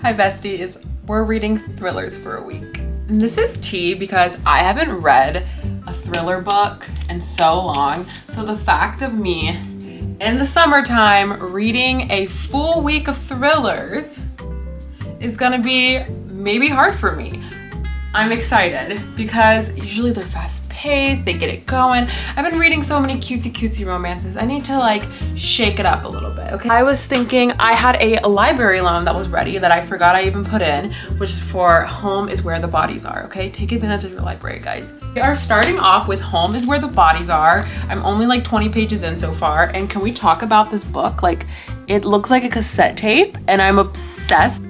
Hi besties, we're reading thrillers for a week. And this is tea because I haven't read a thriller book in so long. So the fact of me in the summertime reading a full week of thrillers is gonna be maybe hard for me. I'm excited because usually they're fast paced, they get it going. I've been reading so many cutesy romances. I need to shake it up a little bit, okay? I was thinking I had a library loan that was ready that I forgot I even put in, which is for Home is Where the Bodies Are, okay? Take advantage of your library, guys. We are starting off with Home is Where the Bodies Are. I'm only 20 pages in so far, and can we talk about this book? It looks like a cassette tape, and I'm obsessed.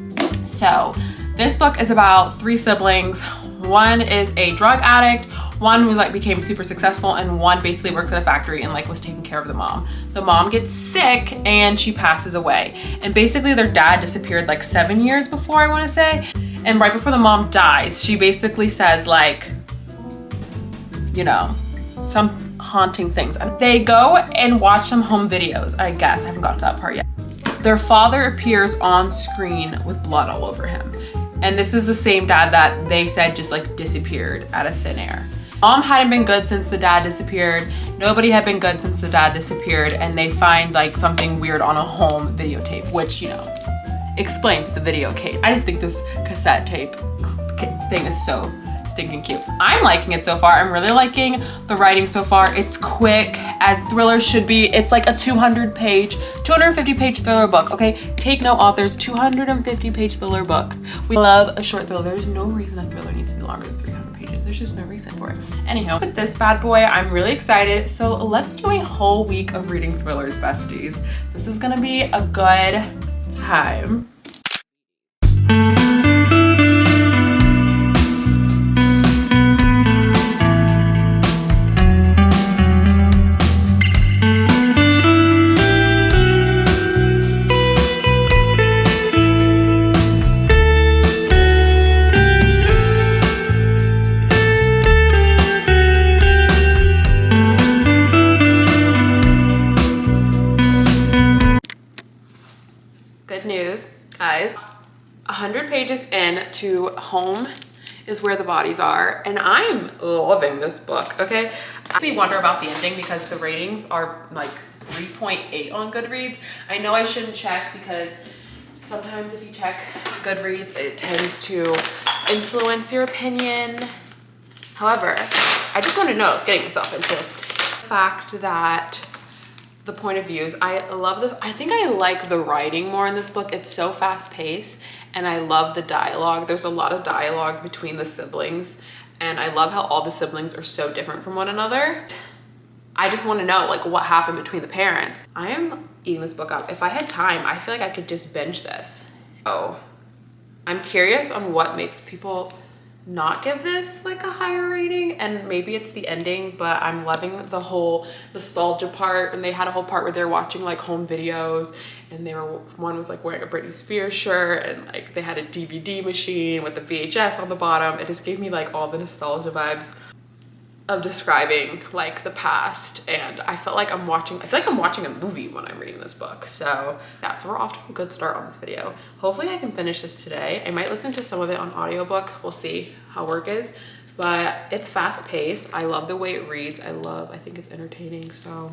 So, this book is about three siblings. One is a drug addict, one who became super successful, and one basically works at a factory and was taking care of the mom. The mom gets sick and she passes away. And basically their dad disappeared 7 years before, I wanna say. And right before the mom dies, she basically says some haunting things. They go and watch some home videos, I guess. I haven't got to that part yet. Their father appears on screen with blood all over him. And this is the same dad that they said just disappeared out of thin air. Mom hadn't been good since the dad disappeared. Nobody had been good since the dad disappeared. And they find something weird on a home videotape, which, explains the video tape. I just think this cassette tape thing is so stinking cute. I'm liking it so far. I'm really liking the writing so far. It's quick, as thrillers should be. It's a 250 page thriller book, okay? Take note, authors, 250 page thriller book. We love a short thriller. There's no reason a thriller needs to be longer than 300 pages. There's just no reason for it. Anyhow, with this bad boy, I'm really excited. So let's do a whole week of reading thrillers, besties. This is gonna be a good time. Good news, guys. 100 pages in to Home is Where the Bodies Are, and I'm loving this book, okay? I wonder about the ending because the ratings are 3.8 on Goodreads. I know I shouldn't check because sometimes if you check Goodreads, it tends to influence your opinion. However, I just want to know I was getting myself into the fact that the point of views. I think I like the writing more in this book. It's so fast paced and I love the dialogue. There's a lot of dialogue between the siblings and I love how all the siblings are so different from one another. I just want to know what happened between the parents. I am eating this book up. If I had time, I feel like I could just binge this. Oh, I'm curious on what makes people not give this a higher rating, and maybe it's the ending, but I'm loving the whole nostalgia part. And they had a whole part where they're watching home videos and one was wearing a Britney Spears shirt and they had a DVD machine with the VHS on the bottom. It just gave me all the nostalgia vibes of describing the past, and I feel like I'm watching a movie when I'm reading this book. So yeah, so we're off to a good start on this video. Hopefully I can finish this today. I might listen to some of it on audiobook. We'll see how work is, but it's fast paced. I love the way it reads. I think it's entertaining. So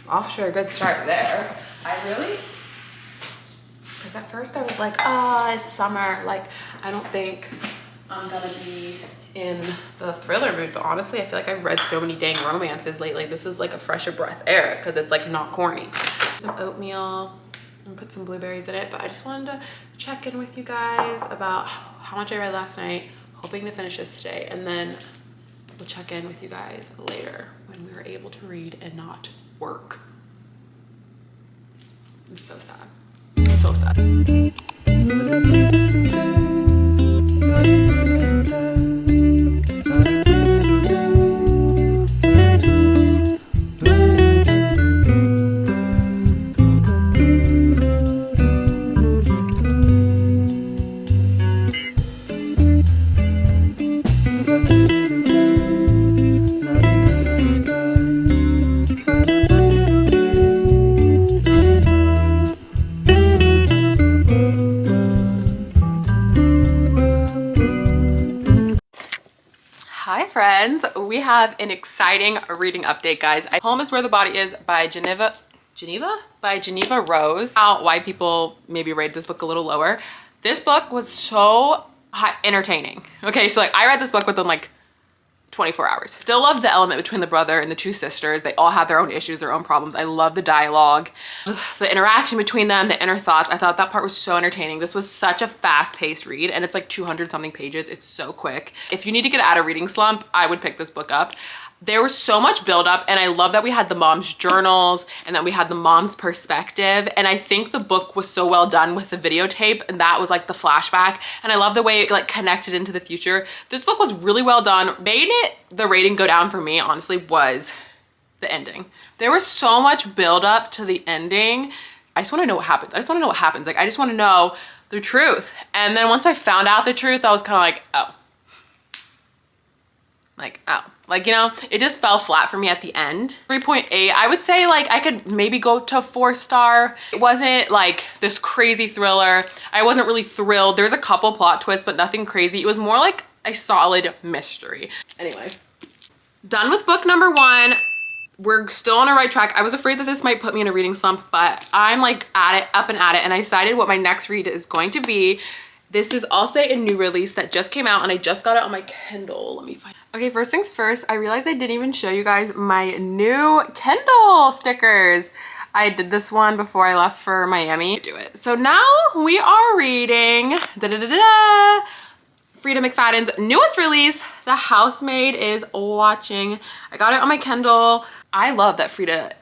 off to a good start there. Because at first I was it's summer. I don't think I'm gonna be in the thriller mood, but honestly I feel like I've read so many dang romances lately. This is a fresh of breath air because it's not corny. Some oatmeal and put some blueberries in it, but I just wanted to check in with you guys about how much I read last night, hoping to finish this today, and then we'll check in with you guys later when we were able to read and not work. It's so sad. So sad. Hi friends, we have an exciting reading update, guys. Home is Where the Body Is by Geneva Rose. Why people maybe rated this book a little lower. This book was so entertaining. Okay, so like I read this book within like 24 hours. Still love the element between the brother and the two sisters. They all have their own issues, their own problems. I love the dialogue, the interaction between them, the inner thoughts. I thought that part was so entertaining. This was such a fast-paced read, and it's like 200 something pages. It's so quick. If you need to get out of reading slump, I would pick this book up. There was so much buildup, and I love that we had the mom's journals and that we had the mom's perspective. And I think the book was so well done with the videotape, and that was like the flashback. And I love the way it like connected into the future. This book was really well done. Made it the rating go down for me, honestly, was the ending. There was so much buildup to the ending. I just want to know what happens. I just want to know what happens. Like, I just want to know the truth. And then once I found out the truth, I was kind of like, oh. Like, oh. Like, you know, it just fell flat for me at the end. 3.8, I would say like I could maybe go to 4-star. It wasn't like this crazy thriller. I wasn't really thrilled. There's a couple plot twists, but nothing crazy. It was more like a solid mystery. Anyway, done with book number 1. We're still on the right track. I was afraid that this might put me in a reading slump, but I'm like at it, up and at it, and I decided what my next read is going to be. This is also a new release that just came out, and I just got it on my Kindle. Let me find. Okay, first things first, I realized I didn't even show you guys my new Kindle stickers. I did this one before I left for Miami. Do it. So now we are reading Freida McFadden's newest release, The Housemaid is Watching. I got it on my Kindle. I love that Freida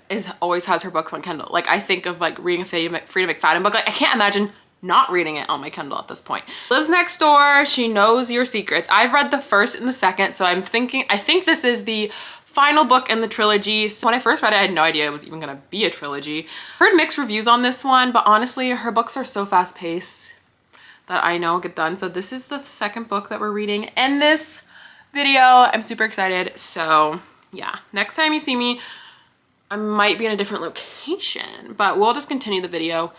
always has her books on Kindle. Like, I think of like reading a Freida McFadden book. Like, I can't imagine not reading it on my Kindle at this point. Lives next door, she knows your secrets. I've read the first and the second, so I think this is the final book in the trilogy. So when I first read it, I had no idea it was even gonna be a trilogy. Heard mixed reviews on this one, but honestly, her books are so fast paced that I know will get done. So this is the second book that we're reading in this video. I'm super excited. So yeah, next time you see me, I might be in a different location, but we'll just continue the video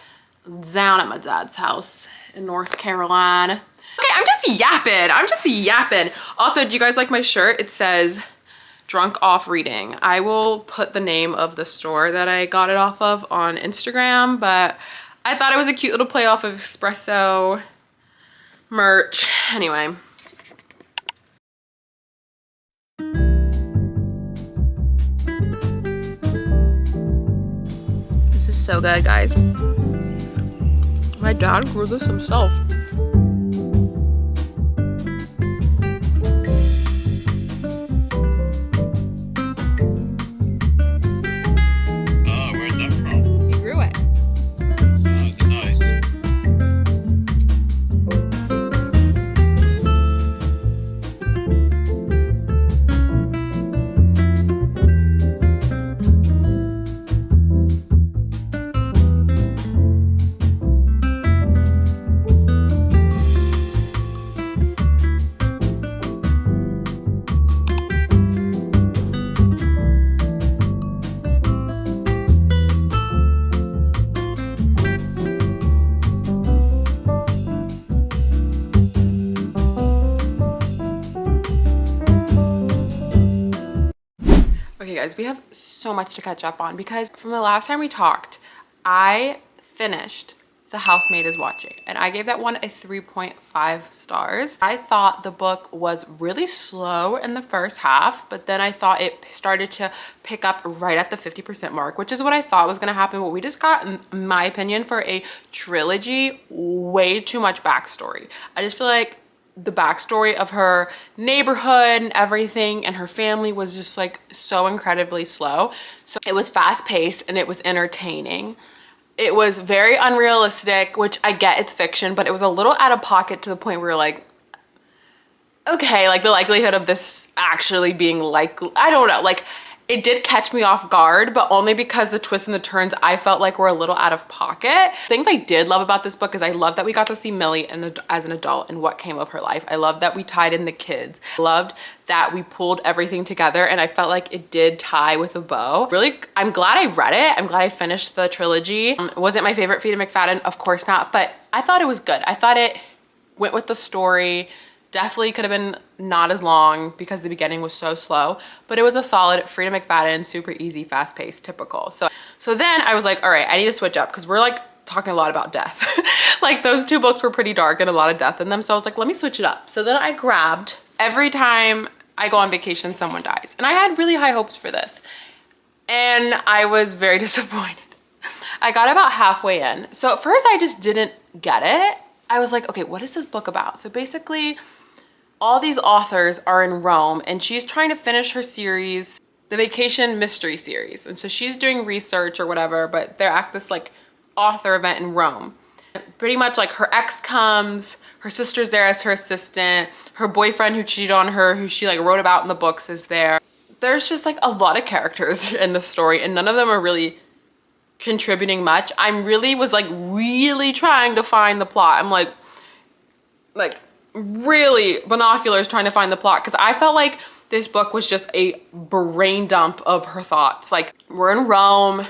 down at my dad's house in North Carolina. Okay, I'm just yapping. Also, do you guys like my shirt? It says Drunk Off Reading. I will put the name of the store that I got it off of on Instagram, but I thought it was a cute little play off of espresso merch. Anyway. This is so good, guys. My dad grew this himself. Where's that from? He grew it. It's nice. Okay guys, we have so much to catch up on because from the last time we talked, I finished The Housemaid is Watching and I gave that one a 3.5 stars. I thought the book was really slow in the first half, but then I thought it started to pick up right at the 50% mark, which is what I thought was gonna happen. But we just got, in my opinion, for a trilogy, way too much backstory. I just feel like the backstory of her neighborhood and everything and her family was just like so incredibly slow. So it was fast paced and it was entertaining. It was very unrealistic, which I get it's fiction, but it was a little out of pocket to the point where like, okay, like the likelihood of this actually being like, I don't know, like it did catch me off guard, but only because the twists and the turns I felt like were a little out of pocket. The thing I did love about this book is I love that we got to see Millie as an adult and what came of her life. I love that we tied in the kids. I loved that we pulled everything together and I felt like it did tie with a bow. Really, I'm glad I read it. I'm glad I finished the trilogy. Was it my favorite Freida McFadden? Of course not, but I thought it was good. I thought it went with the story, Definitely could have been not as long because the beginning was so slow, but it was a solid Frida McFadden, super easy, fast paced, typical. So then I was like, all right, I need to switch up because we're like talking a lot about death. Like those two books were pretty dark and a lot of death in them. So I was like, let me switch it up. So then I grabbed Every Time I Go on Vacation, Someone Dies. And I had really high hopes for this. And I was very disappointed. I got about halfway in. So at first I just didn't get it. I was like, okay, what is this book about? So basically all these authors are in Rome and she's trying to finish her series, the Vacation Mystery Series. And so she's doing research or whatever, but they're at this like author event in Rome. Pretty much like her ex comes, her sister's there as her assistant, her boyfriend who cheated on her, who she like wrote about in the books, is there. There's just like a lot of characters in the story and none of them are really contributing much. I'm really trying to find the plot. I'm like really binoculars trying to find the plot because I felt like this book was just a brain dump of her thoughts. Like, we're in Rome.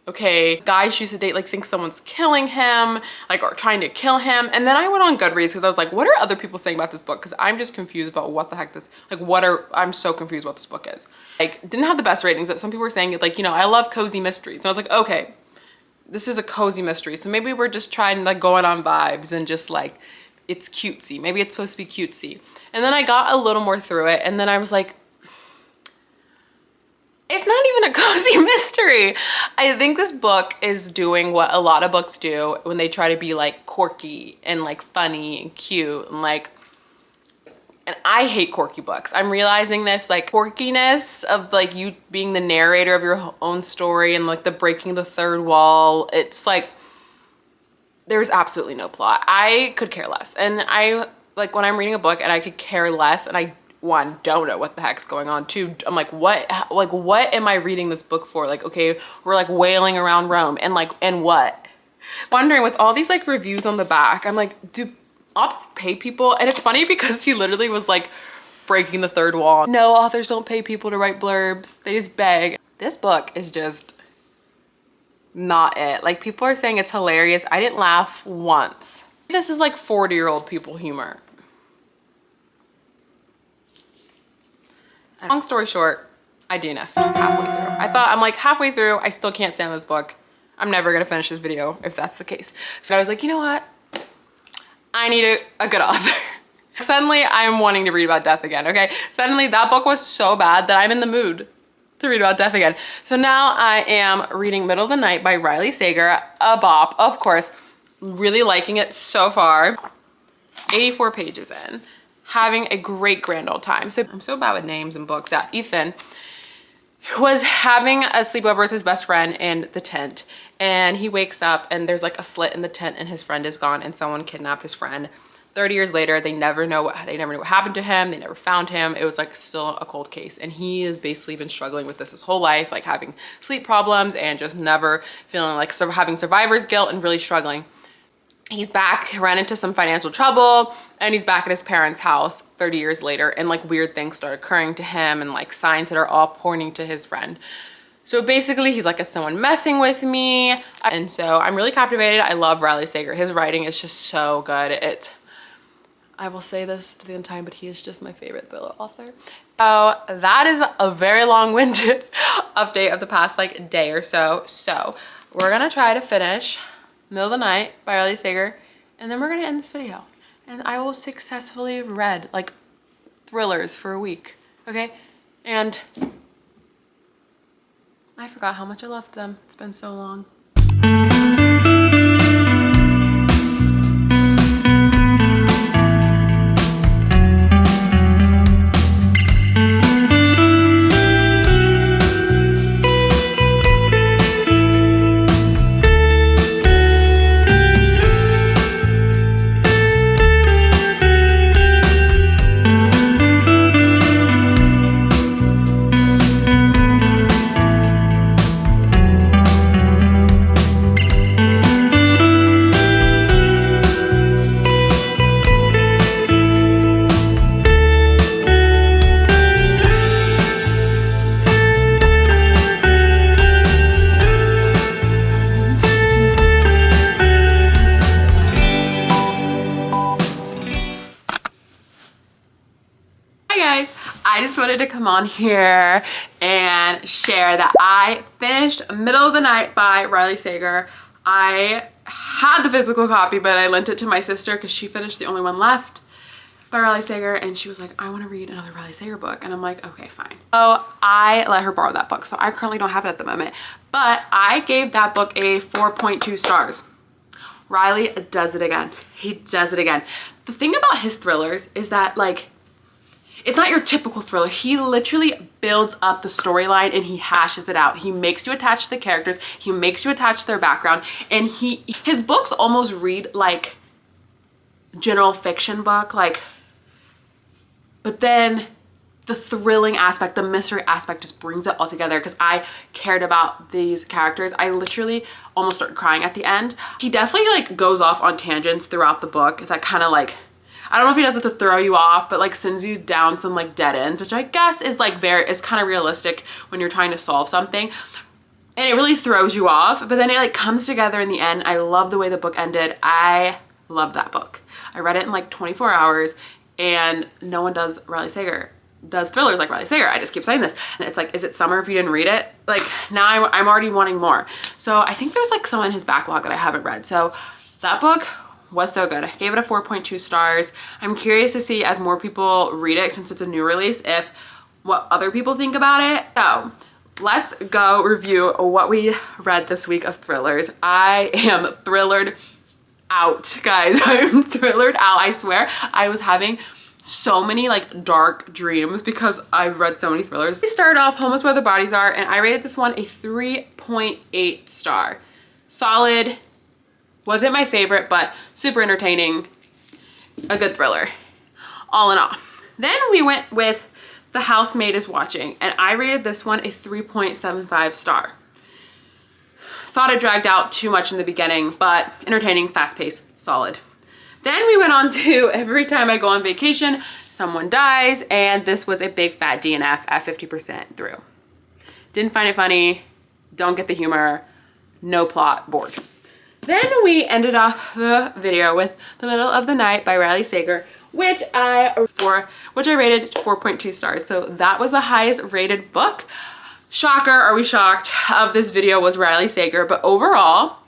Okay, guy she used to date like thinks someone's killing him, like, or trying to kill him. And then I went on Goodreads because I was like, what are other people saying about this book? Because I'm just confused about what the heck this, like, I'm so confused what this book is. Like, didn't have the best ratings. Some people were saying it like, you know, I love cozy mysteries. And I was like, okay, this is a cozy mystery. So maybe we're just trying like going on vibes and just like, it's cutesy. Maybe it's supposed to be cutesy. And then I got a little more through it and then I was like, it's not even a cozy mystery. I think this book is doing what a lot of books do when they try to be like quirky and like funny and cute and like, and I hate quirky books. I'm realizing this, like, quirkiness of like you being the narrator of your own story and like the breaking the third wall. It's like, there's absolutely no plot. I could care less. And I like when I'm reading a book and I could care less and I, one, don't know what the heck's going on. Two, I'm like, what am I reading this book for? Like, okay, we're like wailing around Rome and like, and what? Wondering with all these like reviews on the back, I'm like, do authors pay people? And it's funny because he literally was like breaking the third wall. No, authors don't pay people to write blurbs. They just beg. This book is just not it. Like, people are saying it's hilarious. I didn't laugh once. This is like 40-year-old people humor. Long story short, I DNF'd halfway through. I'm like halfway through, I still can't stand this book. I'm never gonna finish this video if that's the case. So I was like, you know what? I need a good author. Suddenly I'm wanting to read about death again, okay? Suddenly that book was so bad that I'm in the mood to read about death again. So now I am reading Middle of the Night by Riley Sager, a bop, of course. Really liking it so far. 84 pages in. Having a great grand old time. So I'm so bad with names and books. Yeah, Ethan was having a sleepover with his best friend in the tent and he wakes up and there's like a slit in the tent and his friend is gone and someone kidnapped his friend. 30 years later, they never knew what happened to him. They never found him. It was like still a cold case. And he has basically been struggling with this his whole life, like having sleep problems and just never feeling like having survivor's guilt and really struggling. He's back, ran into some financial trouble, and he's back at his parents' house 30 years later, and like weird things start occurring to him and like signs that are all pointing to his friend. So basically he's like, is someone messing with me? And so I'm really captivated. I love Riley Sager. His writing is just so good. I will say this to the end time, but he is just my favorite thriller author. So that is a very long-winded update of the past like day or so. So we're gonna try to finish Middle of the Night by Riley Sager, and then we're gonna end this video. And I will successfully read like thrillers for a week, okay? And I forgot how much I loved them. It's been so long. I just wanted to come on here and share that I finished Middle of the Night by Riley Sager. I had the physical copy, but I lent it to my sister because she finished the only one left by Riley Sager, and she was like, I want to read another Riley Sager book, and I'm like, okay, fine. So I let her borrow that book, so I currently don't have it at the moment, but I gave that book a 4.2 stars. Riley does it again. He does it again. The thing about his thrillers is that, like, it's not your typical thriller. He literally builds up the storyline and he hashes it out. He makes you attach to the characters. He makes you attach to their background. And his books almost read like general fiction book, like, but then the thrilling aspect, the mystery aspect just brings it all together because I cared about these characters. I literally almost started crying at the end. He definitely like goes off on tangents throughout the book that kind of like, I don't know if he does it to throw you off, but like sends you down some like dead ends, which I guess is like is kind of realistic when you're trying to solve something. And it really throws you off, but then it like comes together in the end. I love the way the book ended. I love that book. I read it in like 24 hours, and no one does thrillers like Riley Sager. I just keep saying this. And it's like, is it summer if you didn't read it? Like now I'm already wanting more. So I think there's like some in his backlog that I haven't read. So that book was so good. I gave it a 4.2 stars. I'm curious to see, as more people read it, since it's a new release, if what other people think about it. So let's go review what we read this week of thrillers. I am thrillered out, guys. I'm thrillered out. I swear I was having so many like dark dreams because I've read so many thrillers. We started off Home is Where the Bodies Are, and I rated this one a 3.8 star. Solid. Wasn't my favorite, but super entertaining. A good thriller, all in all. Then we went with The Housemaid is Watching, and I rated this one a 3.75 star. Thought it dragged out too much in the beginning, but entertaining, fast-paced, solid. Then we went on to Every Time I Go on Vacation, Someone Dies, and this was a big fat DNF at 50% through. Didn't find it funny, don't get the humor, no plot, bored. Then we ended off the video with The Middle of the Night by Riley Sager, which I rated 4.2 stars. So that was the highest rated book. Shocker, are we shocked, of this video was Riley Sager. But overall,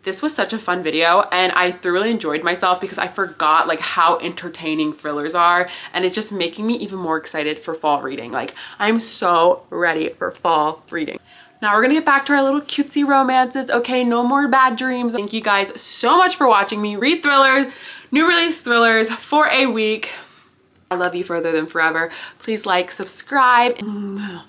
this was such a fun video, and I thoroughly enjoyed myself because I forgot like how entertaining thrillers are, and it's just making me even more excited for fall reading. Like, I'm so ready for fall reading. Now we're gonna get back to our little cutesy romances. Okay, no more bad dreams. Thank you guys so much for watching me read thrillers, new release thrillers for a week. I love you further than forever. Please like, subscribe, and